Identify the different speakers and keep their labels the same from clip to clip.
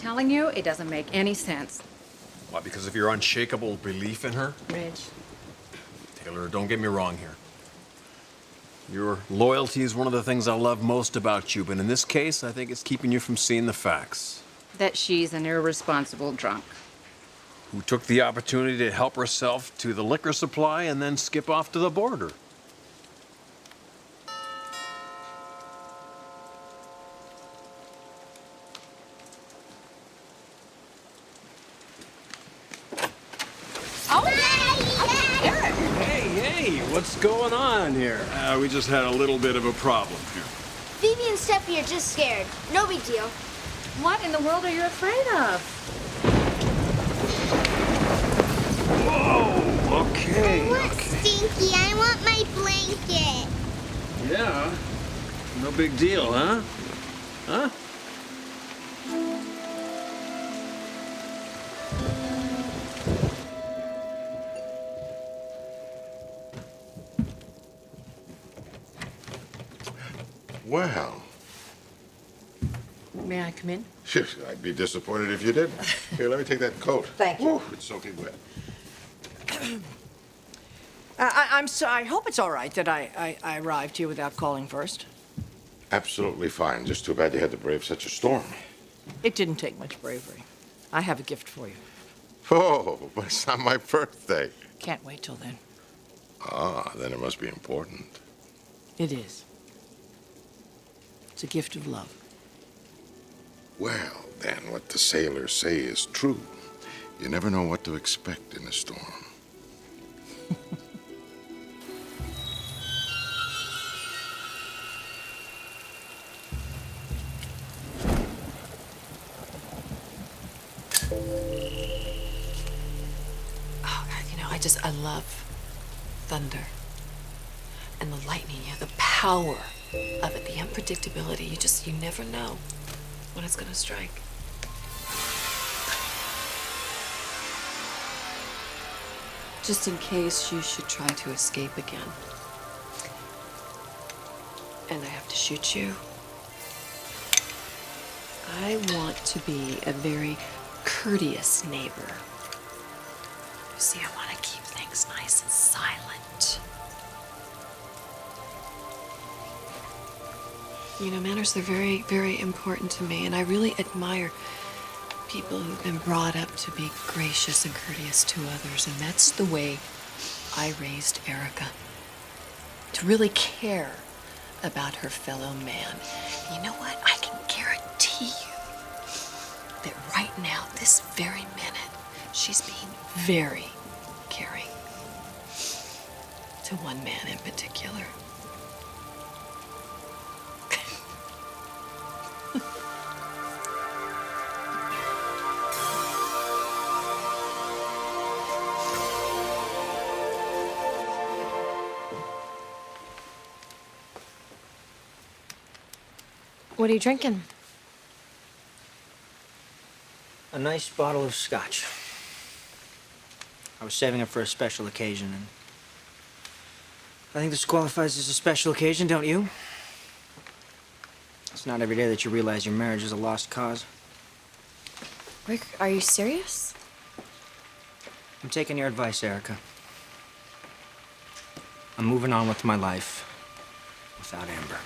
Speaker 1: telling you, it doesn't make any sense.
Speaker 2: Why, because of your unshakable belief in her?
Speaker 1: Ridge.
Speaker 2: Taylor, don't get me wrong here. Your loyalty is one of the things I love most about you, but in this case, I think it's keeping you from seeing the facts.
Speaker 1: That she's an irresponsible drunk.
Speaker 2: Who took the opportunity to help herself to the liquor supply and then skip off to the border. What's going on here? We just had a little bit of a problem here.
Speaker 3: Phoebe and Steffy are just scared. No big deal.
Speaker 1: What in the world are you afraid of?
Speaker 2: Whoa, okay.
Speaker 3: I want Stinky. I want my blanket.
Speaker 2: Yeah. No big deal, huh? Huh?
Speaker 4: Well.
Speaker 1: May I come in?
Speaker 4: Shush, I'd be disappointed if you didn't. Here, let me take that coat.
Speaker 5: Thank you.
Speaker 4: Woo, it's soaking wet.
Speaker 5: I hope it's all right that I arrived here without calling first.
Speaker 4: Absolutely fine. Just too bad you had to brave such a storm.
Speaker 5: It didn't take much bravery. I have a gift for you.
Speaker 4: Oh, but it's not my birthday.
Speaker 5: Can't wait till then.
Speaker 4: Ah, then it must be important.
Speaker 5: It is. It's a gift of love.
Speaker 4: Well, then, what the sailors say is true. You never know what to expect in a storm.
Speaker 6: I love thunder and the lightning, the power of it, the unpredictability. You never know when it's gonna strike. Just in case you should try to escape again. And I have to shoot you. I want to be a very courteous neighbor. You see, I want to keep things nice and silent. You know, manners are very, very important to me, and I really admire people who've been brought up to be gracious and courteous to others, and that's the way I raised Erica. To really care about her fellow man. You know what? I can guarantee you that right now, this very minute, she's being very caring to one man in particular. What are you drinking?
Speaker 7: A nice bottle of scotch. I was saving it for a special occasion, and I think this qualifies as a special occasion, don't you? It's not every day that you realize your marriage is a lost cause.
Speaker 3: Rick, are you serious?
Speaker 7: I'm taking your advice, Erica. I'm moving on with my life without Amber.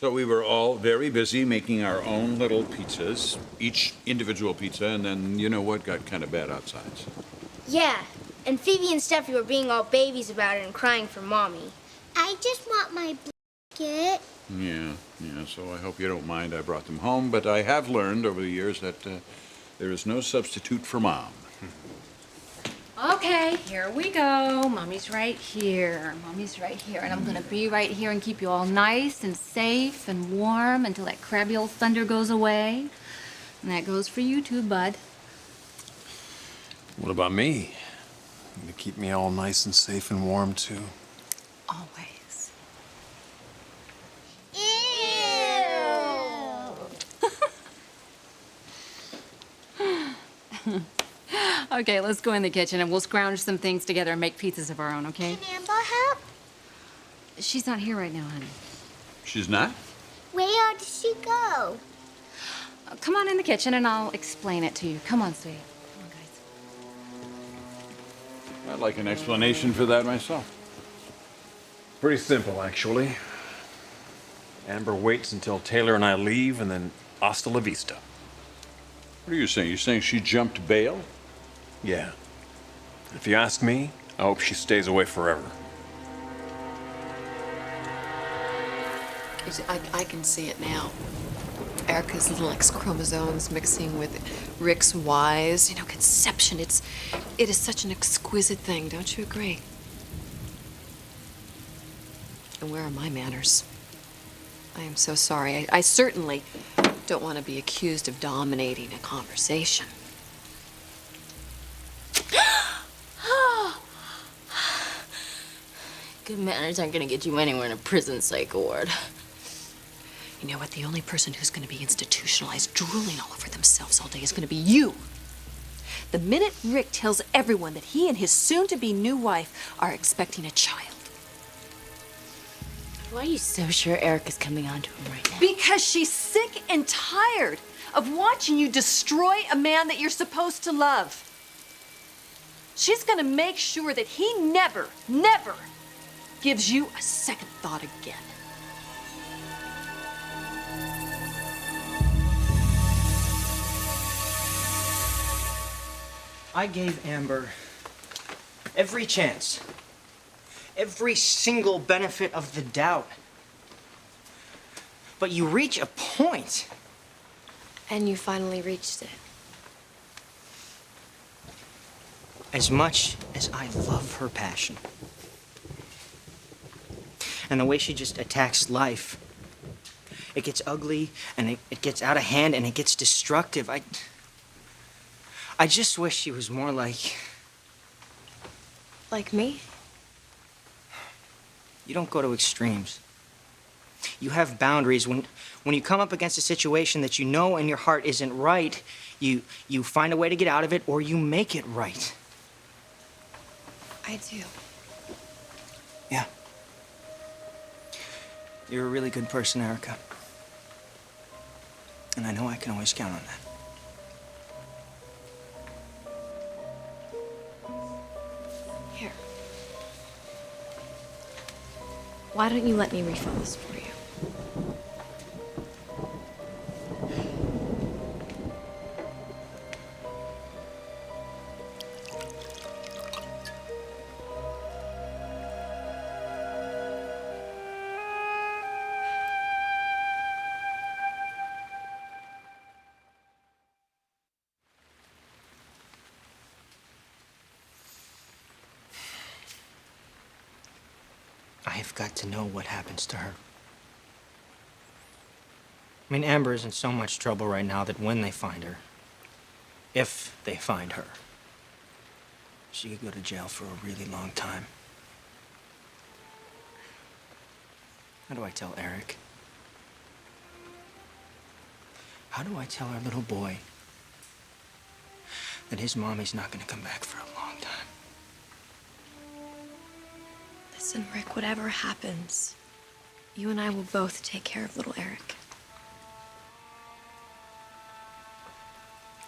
Speaker 8: So we were all very busy making our own little pizzas, each individual pizza, and then, you know what, got kind of bad outside.
Speaker 3: Yeah, and Phoebe and Steffy were being all babies about it and crying for Mommy. I just want my blanket.
Speaker 8: Yeah, so I hope you don't mind I brought them home, but I have learned over the years that there is no substitute for Mom.
Speaker 1: Okay, here we go. Mommy's right here. Mommy's right here. And I'm gonna be right here and keep you all nice and safe and warm until that crabby old thunder goes away. And that goes for you too, bud.
Speaker 2: What about me? You keep me all nice and safe and warm, too.
Speaker 6: Always.
Speaker 1: Okay, let's go in the kitchen and we'll scrounge some things together and make pizzas of our own, okay?
Speaker 3: Can Amber help?
Speaker 1: She's not here right now, honey.
Speaker 8: She's not?
Speaker 3: Where did she go?
Speaker 1: Come on in the kitchen and I'll explain it to you. Come on, sweetie. Come on, guys.
Speaker 8: I'd like an explanation for that myself.
Speaker 2: Pretty simple, actually. Amber waits until Taylor and I leave, and then hasta la vista.
Speaker 8: What are you saying? You're saying she jumped bail?
Speaker 2: Yeah. If you ask me, I hope she stays away forever.
Speaker 6: I can see it now. Erica's little X chromosomes mixing with Rick's Y's. You know, conception. It is such an exquisite thing, don't you agree? And where are my manners? I am so sorry. I certainly don't want to be accused of dominating a conversation.
Speaker 9: Good manners aren't gonna get you anywhere in a prison psych ward.
Speaker 6: You know what? The only person who's going to be institutionalized, drooling all over themselves all day, is going to be you. The minute Rick tells everyone that he and his soon-to-be new wife are expecting a child.
Speaker 9: Why are you so sure Erica's coming on to him right now?
Speaker 6: Because she's sick and tired of watching you destroy a man that you're supposed to love. She's going to make sure that he never, never gives you a second thought again.
Speaker 7: I gave Amber every chance, every single benefit of the doubt. But you reach a point.
Speaker 9: And you finally reached it.
Speaker 7: As much as I love her passion and the way she just attacks life, it gets ugly and it gets out of hand and it gets destructive. I just wish she was more like...
Speaker 9: Like me?
Speaker 7: You don't go to extremes. You have boundaries. When you come up against a situation that you know in your heart isn't right, you find a way to get out of it or you make it right.
Speaker 6: I do.
Speaker 7: Yeah. You're a really good person, Erica. And I know I can always count on that.
Speaker 6: Here. Why don't you let me refill this for you?
Speaker 7: I've got to know what happens to her. I mean, Amber is in so much trouble right now that when they find her, if they find her, she could go to jail for a really long time. How do I tell Eric? How do I tell our little boy that his mommy's not gonna come back for a long time?
Speaker 6: Listen, Rick, whatever happens, you and I will both take care of little Eric.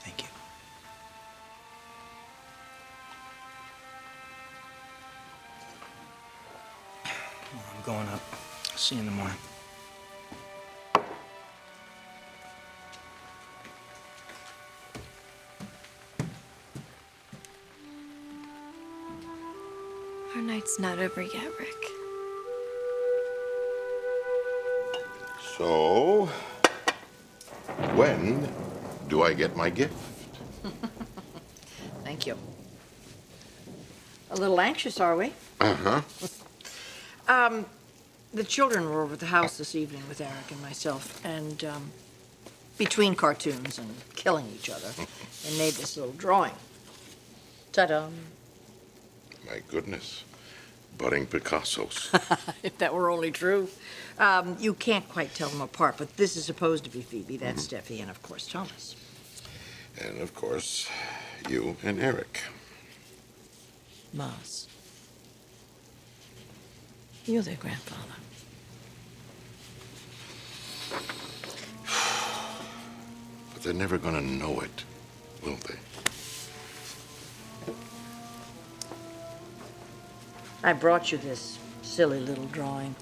Speaker 7: Thank you. Well, I'm going up. I'll see you in the morning.
Speaker 6: Our night's not over yet, Rick.
Speaker 4: So, when do I get my gift?
Speaker 5: Thank you. A little anxious, are we?
Speaker 4: Uh-huh.
Speaker 5: The children were over at the house this evening with Eric and myself, and between cartoons and killing each other, and made this little drawing. Ta-da.
Speaker 4: My goodness. Budding Picassos.
Speaker 5: If that were only true. You can't quite tell them apart, but this is supposed to be Phoebe, that's Steffy, and of course Thomas.
Speaker 4: And of course, you and Eric.
Speaker 5: Mas. You're their grandfather.
Speaker 4: But they're never gonna know it, will they?
Speaker 5: I brought you this silly little drawing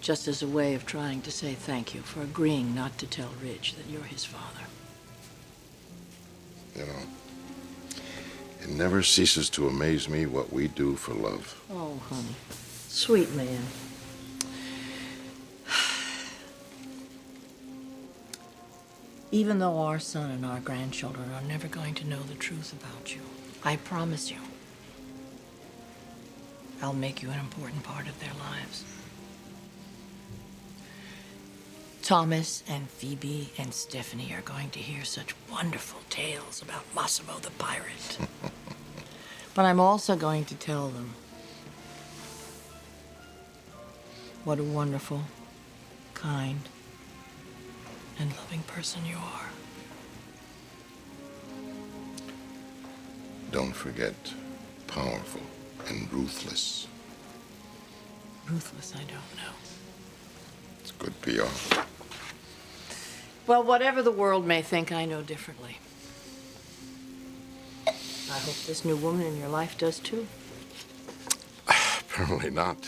Speaker 5: just as a way of trying to say thank you for agreeing not to tell Ridge that you're his father.
Speaker 4: You know, it never ceases to amaze me what we do for love.
Speaker 5: Oh, honey. Sweet man. Even though our son and our grandchildren are never going to know the truth about you, I promise you, I'll make you an important part of their lives. Thomas and Phoebe and Stephanie are going to hear such wonderful tales about Massimo the pirate. But I'm also going to tell them what a wonderful, kind, and loving person you are.
Speaker 4: Don't forget, powerful and ruthless.
Speaker 5: Ruthless, I don't know.
Speaker 4: It's good PR.
Speaker 5: Well, whatever the world may think, I know differently. I hope this new woman in your life does too.
Speaker 4: Apparently not.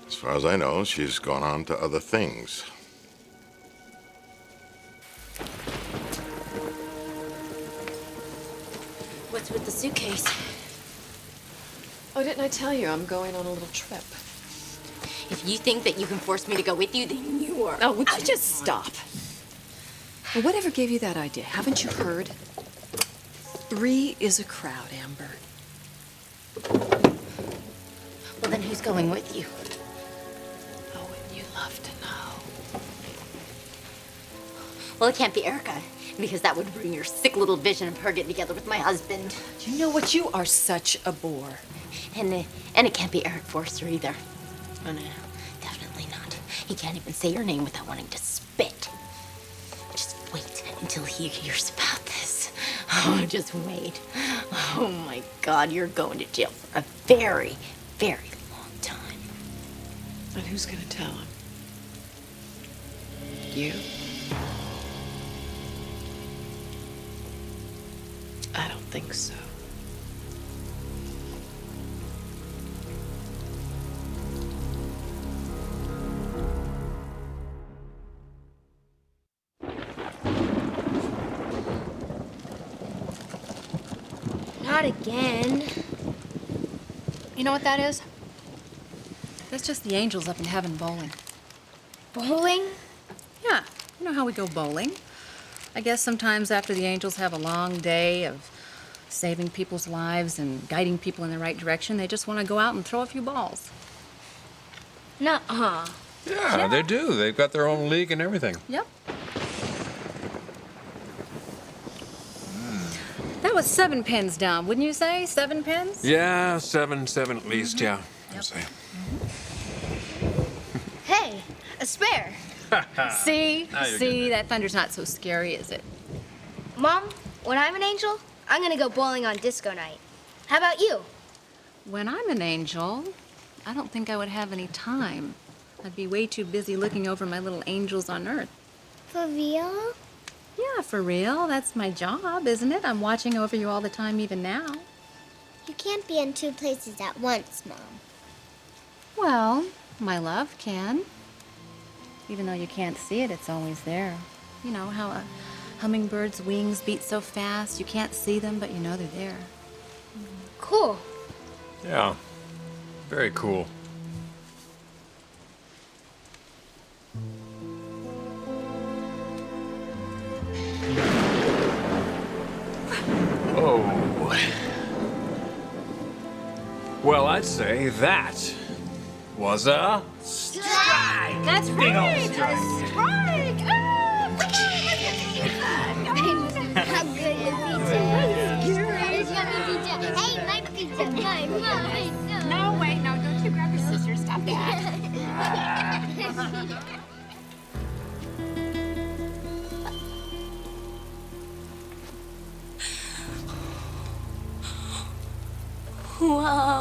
Speaker 4: As far as I know, she's gone on to other things.
Speaker 9: What's with the suitcase?
Speaker 6: Oh, didn't I tell you I'm going on a little trip?
Speaker 9: If you think that you can force me to go with you, then you are.
Speaker 6: Oh, would you just stop? Well, whatever gave you that idea? Haven't you heard? 3 is a crowd, Amber.
Speaker 9: Well, then who's going with you?
Speaker 6: Oh, wouldn't you love to know?
Speaker 9: Well, it can't be Erica, because that would ruin your sick little vision of her getting together with my husband.
Speaker 6: Do you know what? You are such a bore.
Speaker 9: And it can't be Eric Forster either. Oh, no, definitely not. He can't even say your name without wanting to spit. Just wait until he hears about this. Oh, just wait. Oh, my God, you're going to jail for a very, very long time.
Speaker 6: And who's gonna tell him? You? I don't think so.
Speaker 3: Not again.
Speaker 1: You know what that is? That's just the angels up in heaven bowling.
Speaker 3: Bowling?
Speaker 1: Yeah, you know how we go bowling. I guess sometimes after the angels have a long day of saving people's lives and guiding people in the right direction, they just want to go out and throw a few balls.
Speaker 3: Nuh-uh.
Speaker 2: Yeah, they do. They've got their own league and everything.
Speaker 1: Yep. That was 7 pins down, wouldn't you say? 7 pins?
Speaker 2: Yeah, seven at least, yeah. I'd say.
Speaker 3: Hey, a spare.
Speaker 1: See?
Speaker 2: Now you're
Speaker 1: See,
Speaker 2: getting
Speaker 1: that thunder's not so scary, is it?
Speaker 3: Mom, when I'm an angel, I'm gonna go bowling on disco night. How about you?
Speaker 1: When I'm an angel, I don't think I would have any time. I'd be way too busy looking over my little angels on Earth.
Speaker 3: For real?
Speaker 1: Yeah, for real. That's my job, isn't it? I'm watching over you all the time, even now.
Speaker 3: You can't be in 2 places at once, Mom.
Speaker 1: Well, my love can. Even though you can't see it, it's always there. You know how a hummingbird's wings beat so fast, you can't see them, but you know they're there.
Speaker 3: Cool.
Speaker 2: Yeah, very cool. Oh. Well, I'd say that was a strike.
Speaker 1: That's
Speaker 2: Big old
Speaker 1: right,
Speaker 2: strike.
Speaker 1: a strike! Ah!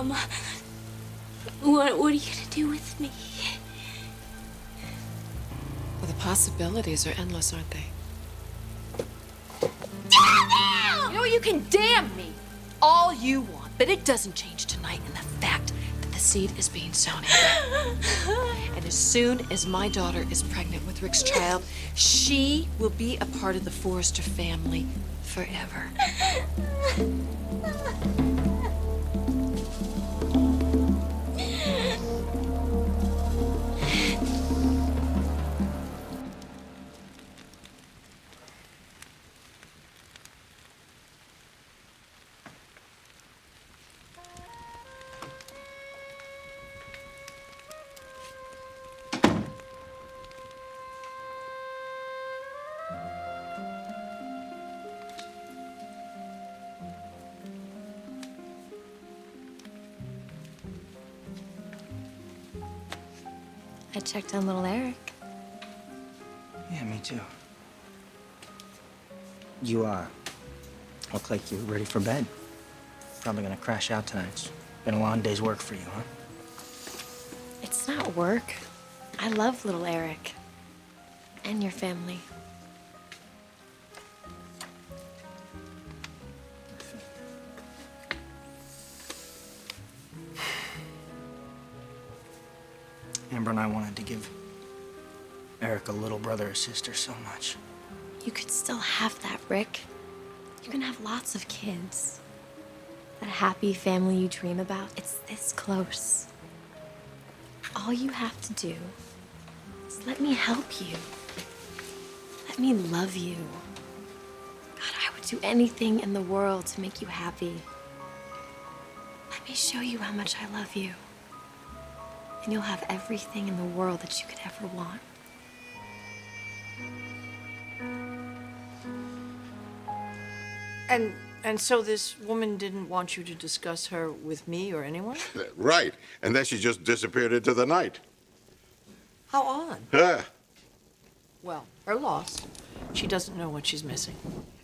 Speaker 9: What are you gonna do with me?
Speaker 6: Well, the possibilities are endless, aren't they?
Speaker 9: Damn!
Speaker 5: You know, you can damn me all you want, but it doesn't change tonight in the fact that the seed is being sown in her. And as soon as my daughter is pregnant with Rick's child, she will be a part of the Forrester family forever.
Speaker 1: I checked on little Eric.
Speaker 7: Yeah, me too. You, look like you're ready for bed. Probably gonna crash out tonight. It's been a long day's work for you, huh?
Speaker 1: It's not work. I love little Eric. And your family.
Speaker 7: Amber and I wanted to give Eric a little brother or sister so much.
Speaker 1: You could still have that, Rick. You can have lots of kids. That happy family you dream about, it's this close. All you have to do is let me help you. Let me love you. God, I would do anything in the world to make you happy. Let me show you how much I love you. And you'll have everything in the world that you could ever want.
Speaker 5: And so this woman didn't want you to discuss her with me or anyone?
Speaker 4: Right. And then she just disappeared into the night.
Speaker 5: How odd.
Speaker 4: Ah.
Speaker 5: Well, her loss. She doesn't know what she's missing.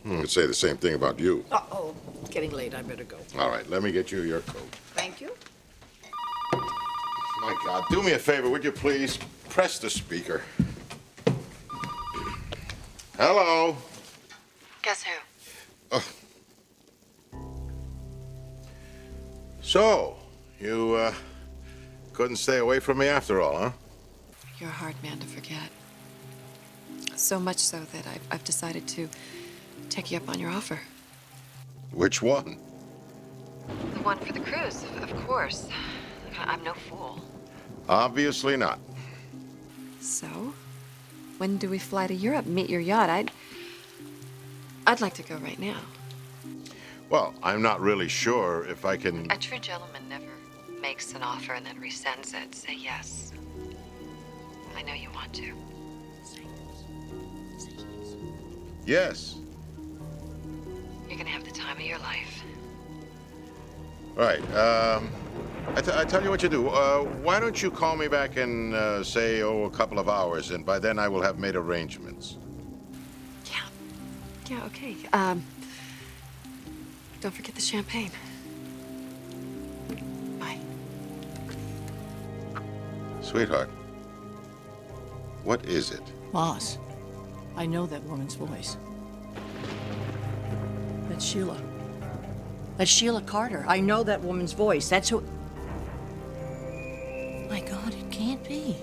Speaker 4: I'd say the same thing about you.
Speaker 5: Uh-oh, it's getting late. I better go.
Speaker 4: All right, let me get you your coat.
Speaker 5: Thank you.
Speaker 4: My God, do me a favor, would you please? Press the speaker. Hello?
Speaker 6: Guess who?
Speaker 4: So, you, couldn't stay away from me after all, huh?
Speaker 6: You're a hard man to forget. So much so that I've decided to take you up on your offer.
Speaker 4: Which one?
Speaker 6: The one for the cruise, of course. I'm no fool.
Speaker 4: Obviously not.
Speaker 6: So, when do we fly to Europe? Meet your yacht? I'd like to go right now.
Speaker 4: Well, I'm not really sure if I can...
Speaker 6: A true gentleman never makes an offer and then rescinds it. Say yes. I know you want to.
Speaker 4: Yes.
Speaker 6: You're gonna have the time of your life.
Speaker 4: Right, I tell you what you do. Why don't you call me back in, say, a couple of hours, and by then I will have made arrangements.
Speaker 6: Yeah, okay. Don't forget the champagne. Bye.
Speaker 4: Sweetheart, what is it?
Speaker 5: Moss, I know that woman's voice. That's Sheila. That's Sheila Carter. I know that woman's voice. That's who... My God, it can't be.